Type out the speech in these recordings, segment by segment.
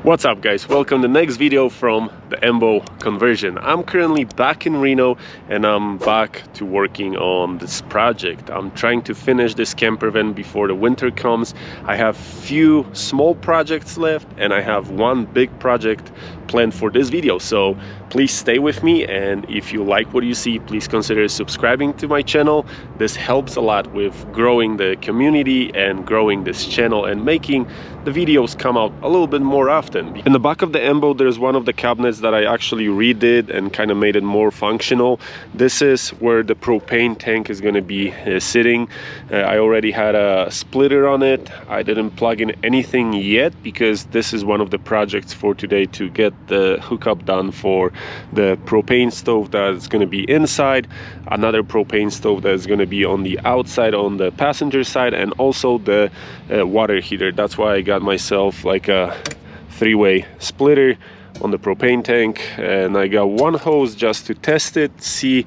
What's up guys, welcome to the next video from the EMBO conversion. I'm currently back in Reno and I'm back to working on this project. I'm trying to finish this campervan before the winter comes. I have few small projects left and I have one big project planned for this video, so please stay with me, and if you like what you see, please consider subscribing to my channel. This helps a lot with growing the community and growing this channel and making the videos come out a little bit more often. In the back of the EMBO there's one of the cabinets that I actually redid and kind of made it more functional. This is where the propane tank is going to be sitting. I already had a splitter on it. I didn't plug in anything yet because this is one of the projects for today, to get the hookup done for the propane stove that is going to be inside, another propane stove that is going to be on the outside on the passenger side, and also the water heater. That's why I got myself like a three-way splitter on the propane tank, and I got one hose just to test it, see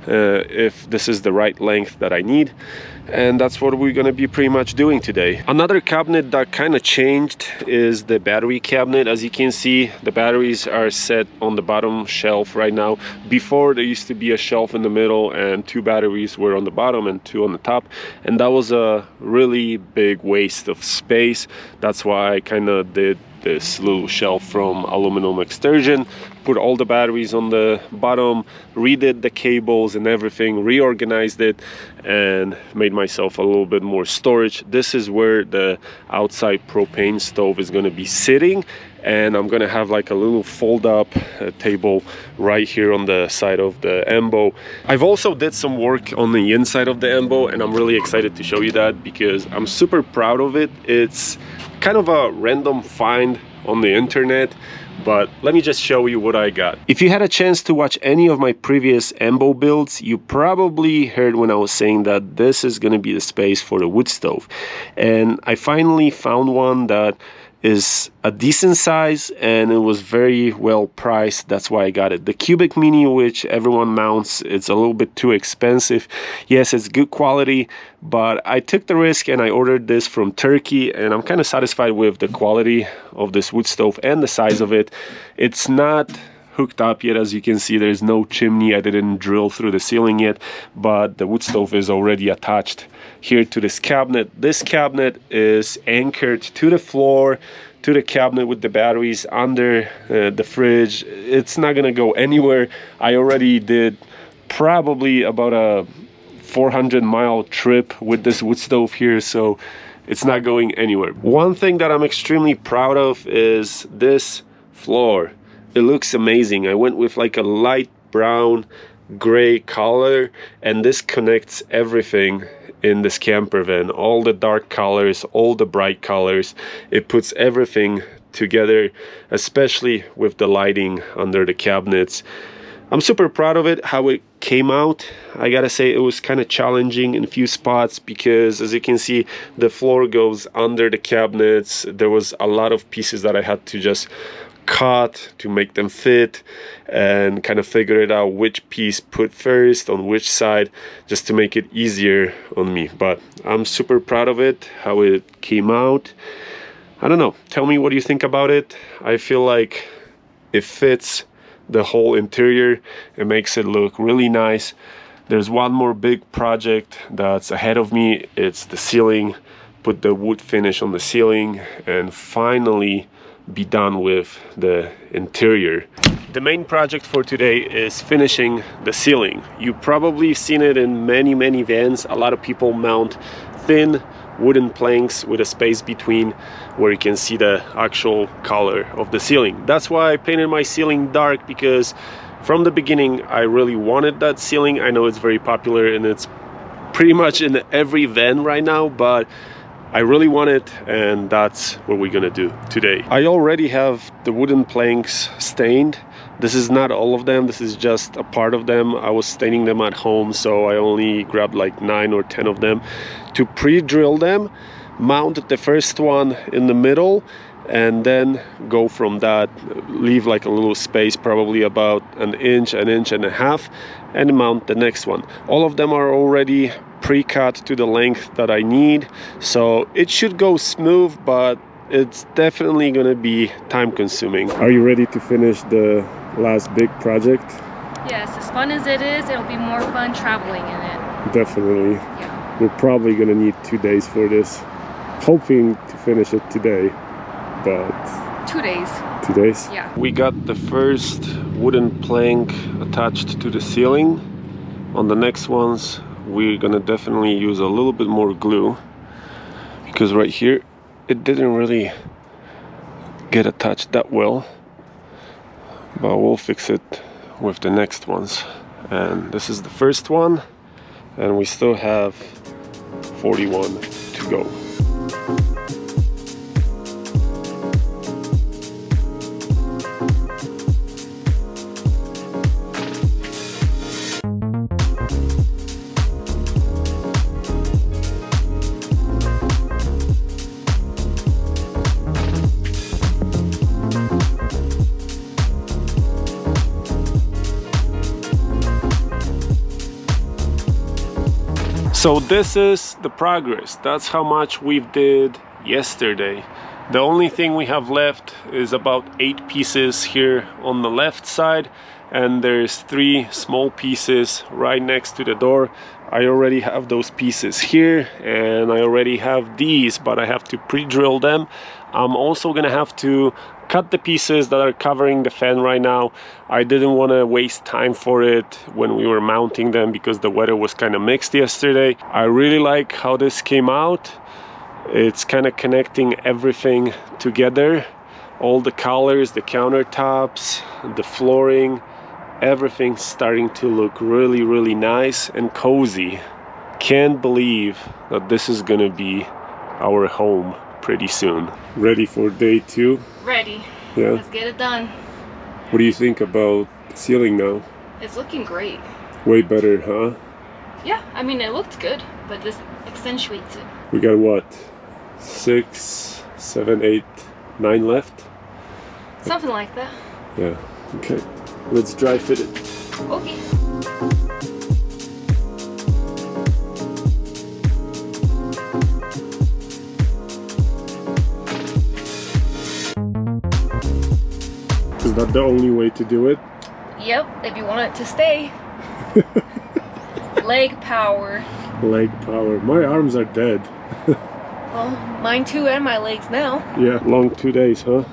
if this is the right length that I need, and that's what we're gonna be pretty much doing today. Another cabinet that kind of changed is the battery cabinet. As you can see, the batteries are set on the bottom shelf right now. Before, there used to be a shelf in the middle and two batteries were on the bottom and two on the top, and that was a really big waste of space. That's why I kind of did this little shelf from aluminum extrusion, put all the batteries on the bottom, redid the cables and everything, reorganized it, and made myself a little bit more storage. This is where the outside propane stove is going to be sitting, and I'm going to have like a little fold-up table right here on the side of the EMBO. I've also did some work on the inside of the EMBO, and I'm really excited to show you that because I'm super proud of it. It's kind of a random find on the internet, but let me just show you what I got. If you had a chance to watch any of my previous EMBO builds, you probably heard when I was saying that this is going to be the space for the wood stove, and I finally found one that is a decent size and it was very well priced. That's why I got it. The Cubic Mini, which everyone mounts, it's a little bit too expensive. Yes, it's good quality, but I took the risk and I ordered this from Turkey, and I'm kind of satisfied with the quality of this wood stove and the size of it. It's not hooked up yet. As you can see, there's no chimney. I didn't drill through the ceiling yet, but the wood stove is already attached here to this cabinet. This cabinet is anchored to the floor, to the cabinet with the batteries under the fridge. It's not gonna go anywhere. I already did probably about a 400-mile trip with this wood stove here, so it's not going anywhere. One thing that I'm extremely proud of is this floor. It looks amazing. I went with like a light brown gray color, and this connects everything in this campervan. All the dark colors, all the bright colors. It puts everything together, especially with the lighting under the cabinets. I'm super proud of it, how it came out. I gotta say, it was kind of challenging in a few spots because, as you can see, the floor goes under the cabinets. There was a lot of pieces that I had to just cut to make them fit and kind of figure it out which piece put first on which side, just to make it easier on me. But I'm super proud of it, how it came out. I don't know, tell me what you think about it. I feel like it fits the whole interior. It makes it look really nice. There's one more big project that's ahead of me. It's the ceiling. Put the wood finish on the ceiling and finally be done with the interior. The main project for today is finishing the ceiling. You probably seen it in many vans. A lot of people mount thin wooden planks with a space between where you can see the actual color of the ceiling. That's why I painted my ceiling dark, because from the beginning I really wanted that ceiling. I know it's very popular and it's pretty much in every van right now, but I really want it, and that's what we're gonna do today. I already have the wooden planks stained. This is not all of them, this is just a part of them. I was staining them at home, so I only grabbed like 9 or 10 of them to pre-drill them, mount the first one in the middle, and then go from that, leave like a little space, probably about an inch and a half, and mount the next one. All of them are already pre-cut to the length that I need, so it should go smooth, but it's definitely gonna be time consuming. Are you ready to finish the last big project? Yes, as fun as it is, it'll be more fun traveling in it. Definitely. Yeah. We're probably gonna need 2 days for this. Hoping to finish it today, but 2 days. 2 days? Yeah. We got the first wooden plank attached to the ceiling. On the next ones, we're gonna definitely use a little bit more glue, because right here it didn't really get attached that well, but we'll fix it with the next ones. And this is the first one, and we still have 41 to go. So this is the progress. That's how much we've did yesterday. The only thing we have left is about 8 pieces here on the left side, and there's 3 small pieces right next to the door. I already have those pieces here, and I already have these, but I have to pre-drill them. I'm also gonna have to cut the pieces that are covering the fan right now. I didn't want to waste time for it when we were mounting them because the weather was kind of mixed yesterday. I really like how this came out. It's kind of connecting everything together. All the colors, the countertops, the flooring, everything's starting to look really, really nice and cozy. Can't believe that this is gonna be our home pretty soon. Ready for day 2? Ready. Yeah. Let's get it done. What do you think about the ceiling now? It's looking great. Way better, huh? Yeah, I mean, it looked good, but this accentuates it. We got what? 6, 7, 8, 9 left? Something like that. Yeah, okay. Let's dry fit it. Okay. Is that the only way to do it? Yep, if you want it to stay. Leg power. Leg power. My arms are dead. Well, mine too, and my legs now. Yeah, long 2 days, huh?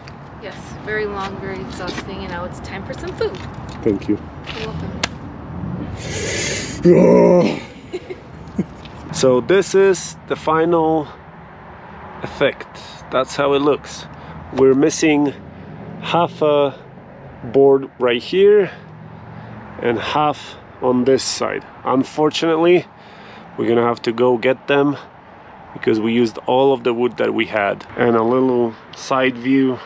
Yes, very long, very exhausting, and now it's time for some food. Thank you. You're welcome. So this is the final effect. That's how it looks. We're missing half a board right here and half on this side. Unfortunately, we're gonna have to go get them because we used all of the wood that we had. And a little side view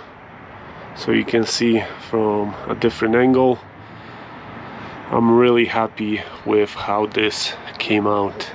so you can see from a different angle. I'm really happy with how this came out.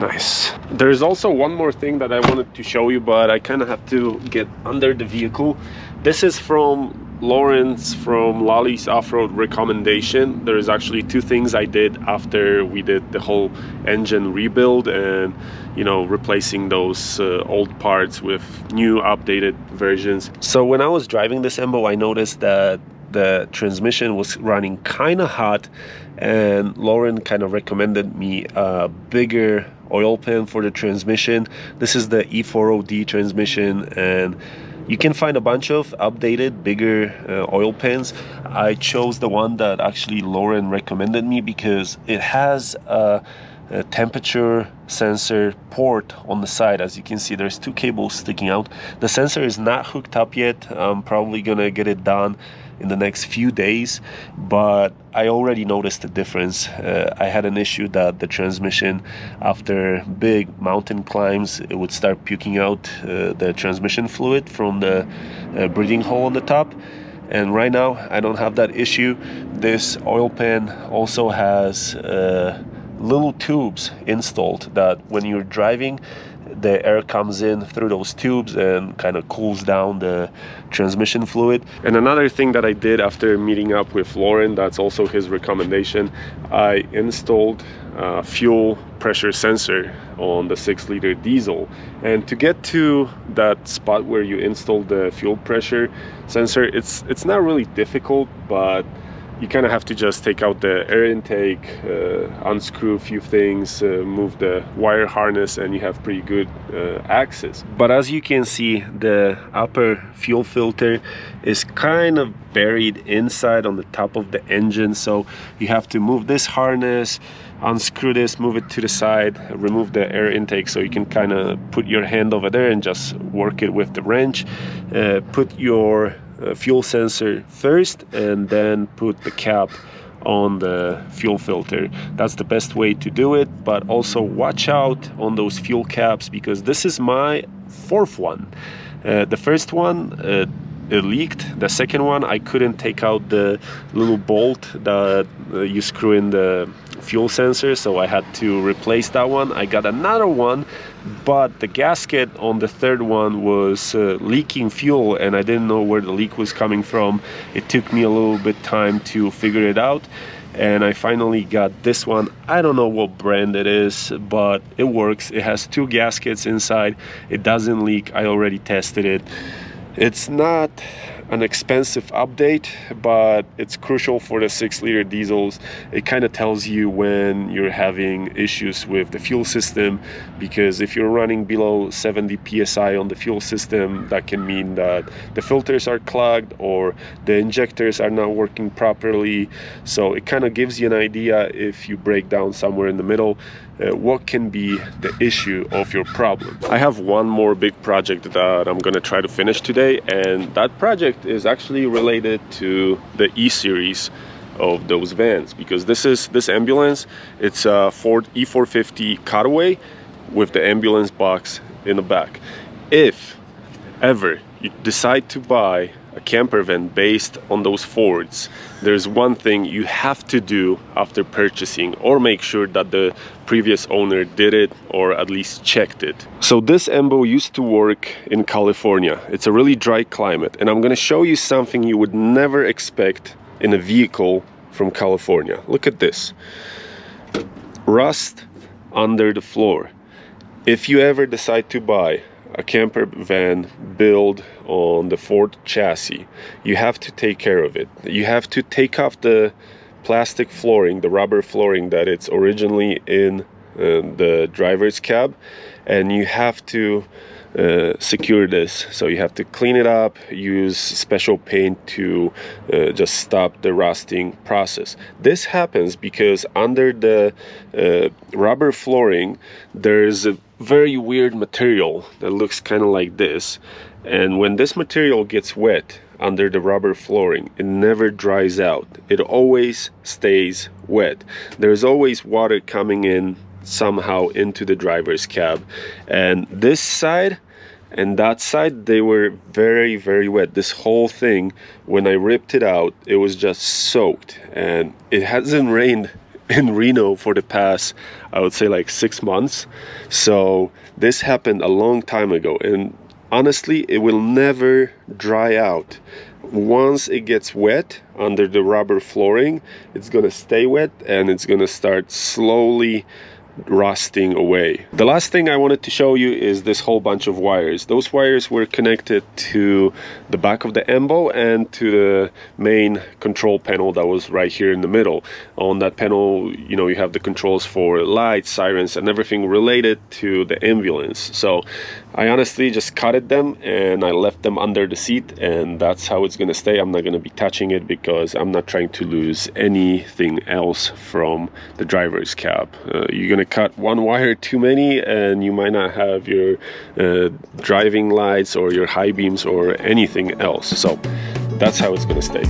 Nice. There's also one more thing that I wanted to show you, but I kind of have to get under the vehicle. This is from Lawrence from Lolly's Off-Road recommendation. There's actually 2 things I did after we did the whole engine rebuild and, you know, replacing those old parts with new updated versions. So when I was driving this Embo, I noticed that the transmission was running kind of hot, and Lauren kind of recommended me a bigger oil pan for the transmission. This is the E4OD transmission, and you can find a bunch of updated bigger oil pans. I chose the one that actually Lauren recommended me because it has a temperature sensor port on the side. As you can see, there's 2 cables sticking out. The sensor is not hooked up yet. I'm probably gonna get it done in the next few days, but I already noticed a difference. I had an issue that the transmission, after big mountain climbs, it would start puking out the transmission fluid from the breathing hole on the top. And right now I don't have that issue. This oil pan also has little tubes installed that when you're driving, the air comes in through those tubes and kind of cools down the transmission fluid. And another thing that I did after meeting up with Lauren, that's also his recommendation, I installed fuel pressure sensor on the 6-liter diesel. And to get to that spot where you install the fuel pressure sensor, it's not really difficult, but you kind of have to just take out the air intake, unscrew a few things, move the wire harness, and you have pretty good access. But as you can see, the upper fuel filter is kind of buried inside on the top of the engine, so you have to move this harness, unscrew this, move it to the side, remove the air intake, so you can kind of put your hand over there and just work it with the wrench. Put your fuel sensor first and then put the cap on the fuel filter. That's the best way to do it, but also watch out on those fuel caps, because this is my 4th one. The first one it leaked. The second one, I couldn't take out the little bolt that you screw in the fuel sensor, so I had to replace that one. I got another one, but the gasket on the third one was leaking fuel, and I didn't know where the leak was coming from. It took me a little bit time to figure it out, and I finally got this one. I don't know what brand it is, but it works. It has 2 gaskets inside. It doesn't leak. I already tested it. It's not an expensive update, but it's crucial for the 6-liter diesels. It kind of tells you when you're having issues with the fuel system, because if you're running below 70 psi on the fuel system, that can mean that the filters are clogged or the injectors are not working properly. So it kind of gives you an idea, if you break down somewhere in the middle, what can be the issue of your problem. I have one more big project that I'm gonna try to finish today, and that project is actually related to the E-series of those vans, because this ambulance, it's a Ford E450 cutaway with the ambulance box in the back. If ever you decide to buy a camper van based on those Fords, there's one thing you have to do after purchasing, or make sure that the previous owner did it or at least checked it. So this Embo used to work in California. It's a really dry climate, and I'm gonna show you something you would never expect in a vehicle from California. Look at this. Rust under the floor. If you ever decide to buy a camper van built on the Ford chassis, you have to take care of it. You have to take off the plastic flooring, the rubber flooring that it's originally in the driver's cab, and you have to secure this. So you have to clean it up, use special paint to just stop the rusting process. This happens because under the rubber flooring there's a very weird material that looks kind of like this, and when this material gets wet under the rubber flooring, it never dries out. It always stays wet. There's always water coming in somehow into the driver's cab, and this side and that side, they were very, very wet. This whole thing, when I ripped it out, it was just soaked, and it hasn't rained in Reno for the past, I would say, like 6 months. So this happened a long time ago, and honestly, it will never dry out. Once it gets wet under the rubber flooring, it's gonna stay wet, and it's gonna start slowly rusting away. The last thing I wanted to show you is this whole bunch of wires. Those wires were connected to the back of the Embo and to the main control panel that was right here in the middle. On that panel, you know, you have the controls for lights, sirens, and everything related to the ambulance. So I honestly just cutted them and I left them under the seat, and that's how it's gonna stay. I'm not gonna be touching it because I'm not trying to lose anything else from the driver's cab. You're gonna cut one wire too many and you might not have your driving lights or your high beams or anything else. So that's how it's gonna stay.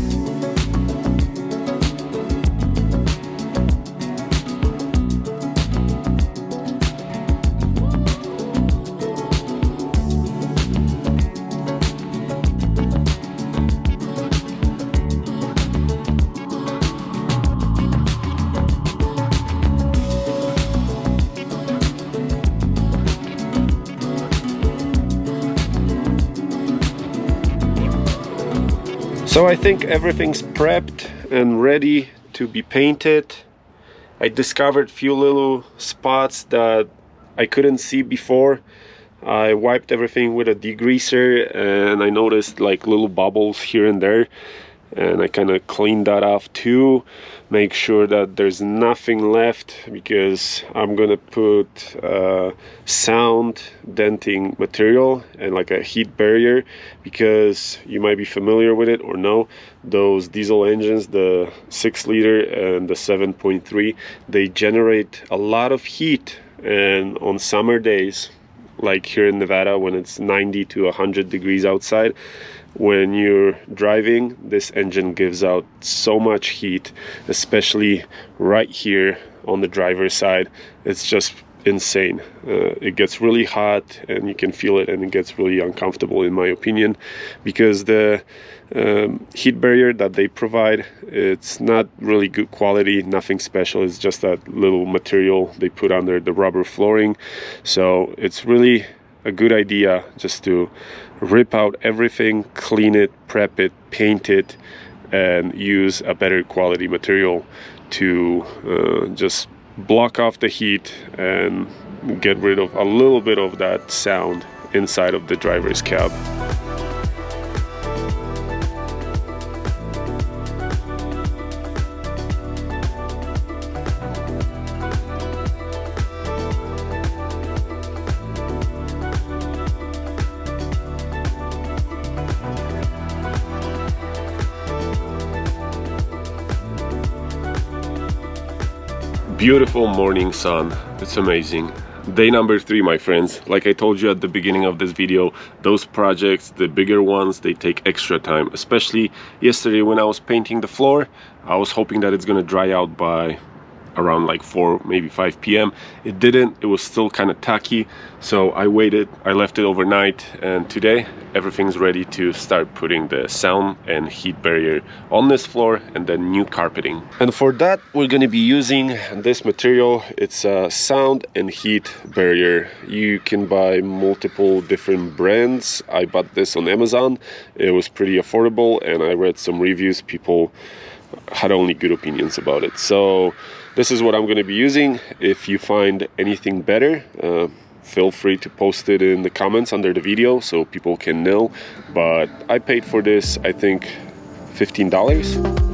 So I think everything's prepped and ready to be painted, I discovered few little spots that I couldn't see before. I wiped everything with a degreaser and I noticed like little bubbles here and there, and I kind of cleaned that off too. Make sure that there's nothing left, because I'm gonna put sound denting material and like a heat barrier, because you might be familiar with it or no, those diesel engines, the 6-liter and the 7.3, they generate a lot of heat, and on summer days like here in Nevada when it's 90 to 100 degrees outside, when you're driving, this engine gives out so much heat, especially right here on the driver's side. It's just insane. It gets really hot and you can feel it, and it gets really uncomfortable in my opinion, because the heat barrier that they provide, it's not really good quality, nothing special. It's just that little material they put under the rubber flooring. So it's really a good idea just to rip out everything, clean it, prep it, paint it, and use a better quality material to just block off the heat and get rid of a little bit of that sound inside of the driver's cab. Beautiful morning sun. It's amazing. Day number 3, my friends. Like I told you at the beginning of this video, those projects, the bigger ones, they take extra time. Especially yesterday when I was painting the floor, I was hoping that it's gonna dry out by around like 4, maybe 5 p.m. It didn't. It was still kind of tacky, so I waited. I left it overnight, and today everything's ready to start putting the sound and heat barrier on this floor and then new carpeting. And for that we're going to be using this material. It's a sound and heat barrier. You can buy multiple different brands. I bought this on Amazon. It was pretty affordable, and I read some reviews. People had only good opinions about it. So this is what I'm going to be using. If you find anything better, feel free to post it in the comments under the video so people can know. But I paid for this, I think, $15.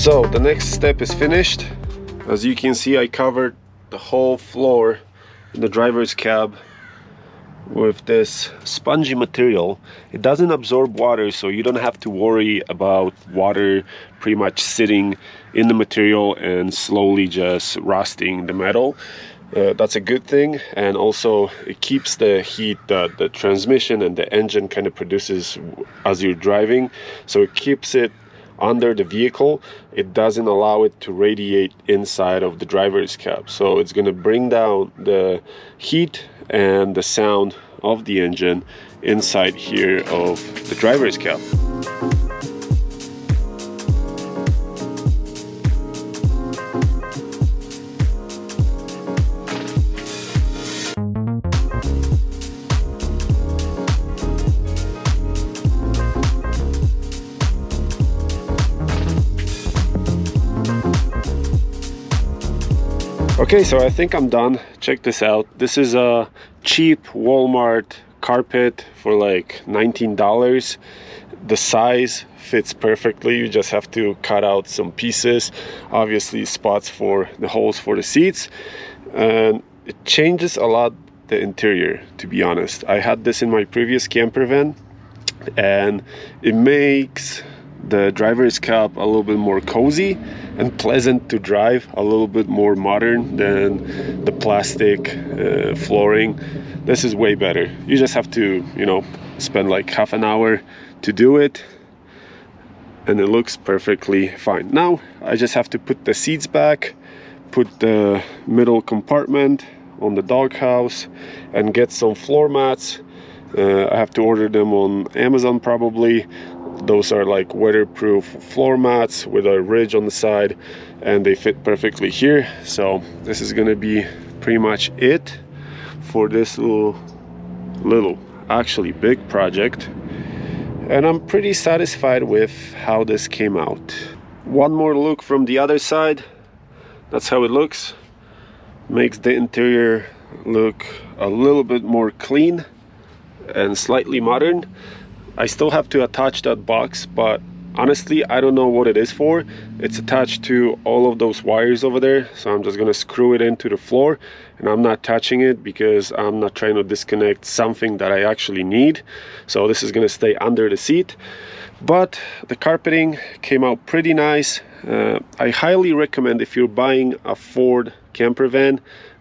So the next step is finished. As you can see, I covered the whole floor in the driver's cab with this spongy material. It doesn't absorb water, so you don't have to worry about water pretty much sitting in the material and slowly just rusting the metal. That's a good thing, and also it keeps the heat that the transmission and the engine kind of produces as you're driving, so it keeps it under the vehicle. It doesn't allow it to radiate inside of the driver's cab, so it's going to bring down the heat and the sound of the engine inside here of the driver's cab. Okay, so I think I'm done. Check this out. This is a cheap Walmart carpet for like $19. The size fits perfectly. You just have to cut out some pieces, obviously spots for the holes for the seats, and it changes a lot the interior, to be honest. I had this in my previous Campervan, and it makes the driver's cab a little bit more cozy and pleasant to drive, a little bit more modern than the plastic flooring. This is way better. You just have to, you know, spend like half an hour to do it, and it looks perfectly fine. Now I just have to put the seats back, put the middle compartment on the doghouse, and get some floor mats. I have to order them on Amazon probably. Those are like weatherproof floor mats with a ridge on the side, and they fit perfectly here. So this is gonna be pretty much it for this little actually big project, and I'm pretty satisfied with how this came out. One more look from the other side. That's how it looks. Makes the interior look a little bit more clean and slightly modern. I still have to attach that box, but honestly I don't know what it is for. It's attached to all of those wires over there, so I'm just gonna screw it into the floor, and I'm not touching it because I'm not trying to disconnect something that I actually need. So this is gonna stay under the seat. But the carpeting came out pretty nice. I highly recommend, if you're buying a Ford camper van,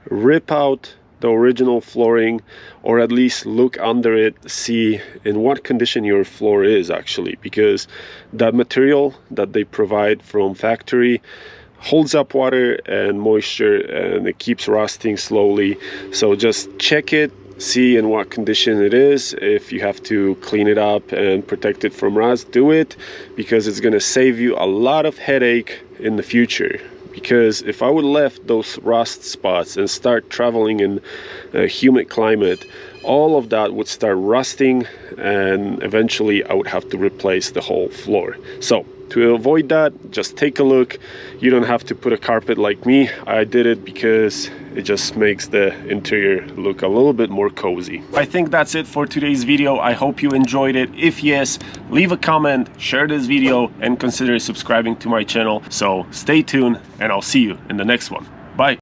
rip out the original flooring, or at least look under it, see in what condition your floor is actually, because that material that they provide from factory holds up water and moisture, and it keeps rusting slowly. So just check it, see in what condition it is. If you have to clean it up and protect it from rust, do it, because it's going to save you a lot of headache in the future. Because if I would left those rust spots and start traveling in a humid climate, all of that would start rusting, and eventually I would have to replace the whole floor. So to avoid that, just take a look. You don't have to put a carpet like me. I did it because it just makes the interior look a little bit more cozy. I think that's it for today's video. I hope you enjoyed it. If yes, leave a comment, share this video, and consider subscribing to my channel. So stay tuned, and I'll see you in the next one.